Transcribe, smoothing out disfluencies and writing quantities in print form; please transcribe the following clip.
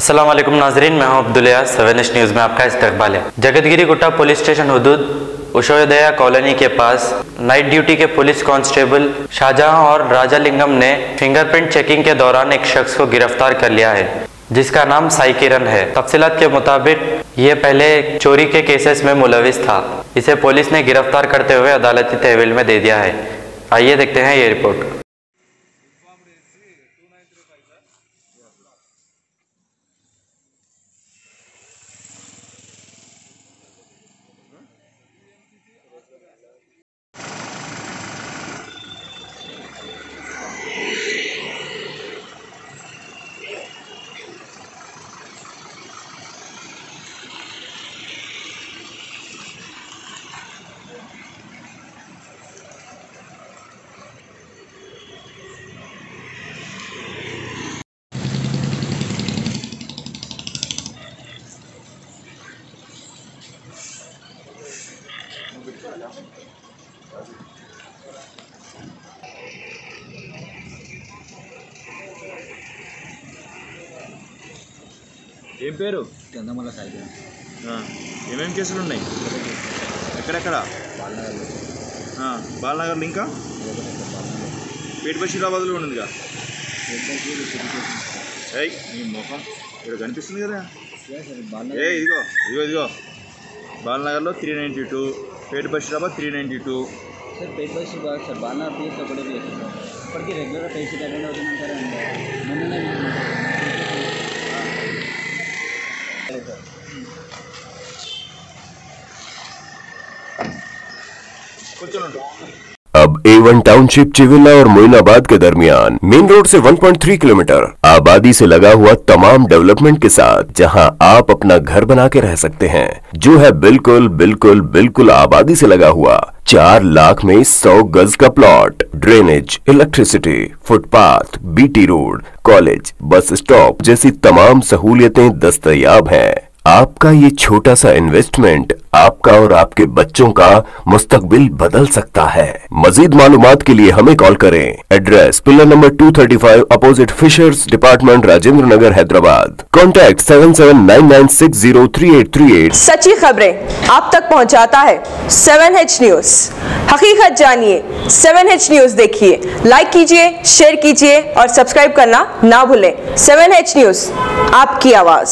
अस्सलाम वालेकुम नाजरीन, मैं हूं अब्दुलियास। 7H न्यूज़ में आपका इस्तकबाल है। जगतगिरी गुट्टा पुलिस स्टेशन हुदूद उशोदया कॉलोनी के पास नाइट ड्यूटी के पुलिस कांस्टेबल शाहजहां और राजालिंगम ने फिंगरप्रिंट चेकिंग के दौरान एक शख्स को गिरफ्तार कर लिया है जिसका नाम साई किरण है। तफसीलात के मुताबिक ये पहले चोरी के केसेस में मुलविस था। इसे पुलिस ने गिरफ्तार करते हुए अदालती तहवील में दे दिया है। आइए देखते हैं ये रिपोर्ट। ఏం పేరు? చందమల సాయి. ఏమేమి కేసులు ఉన్నాయి? ఎక్కడెక్కడ? బాలనగర్లో, ఇంకా పేట బషీరాబాద్లో ఉన్నదిగా. ఈ మొహం ఇక్కడ కనిపిస్తుంది కదా. ఇదిగో ఇదిగో ఇదిగో బాలనగర్లో 392, పేట బషీరాబాద్ 392. సార్ పేట బషీరాబాద్ సార్ బాలనగర్ ప్లేస్ ఒకటే ప్లేస్ ఇప్పటికీ రెగ్యులర్గా పేషెంట్ అటెండ్ అవుతుంటారు. మొన్న अब A1 टाउनशिप चिविला और मोइनाबाद के दरमियान मेन रोड से 1.3 किलोमीटर आबादी से लगा हुआ तमाम डेवलपमेंट के साथ जहां आप अपना घर बना के रह सकते हैं, जो है बिल्कुल बिल्कुल बिल्कुल आबादी से लगा हुआ। 4 लाख में 100 गज का plot, drainage, electricity, footpath, BT road, college, bus stop जैसी तमाम सहूलियतें दस्तयाब हैं। आपका ये छोटा सा इन्वेस्टमेंट आपका और आपके बच्चों का मुस्तकबिल बदल सकता है। मजीद मालूमात के लिए हमें कॉल करें। Address pillar number 235 opposite fishers department, Rajendra Nagar, Hyderabad. Contact 7799603838। सच्ची खबरें आप तक पहुंचाता है 7H न्यूज। हकीकत जानिए, 7H न्यूज देखिए, लाइक कीजिए, शेयर कीजिए और सब्सक्राइब करना ना भूलें। 7H न्यूज, आपकी आवाज।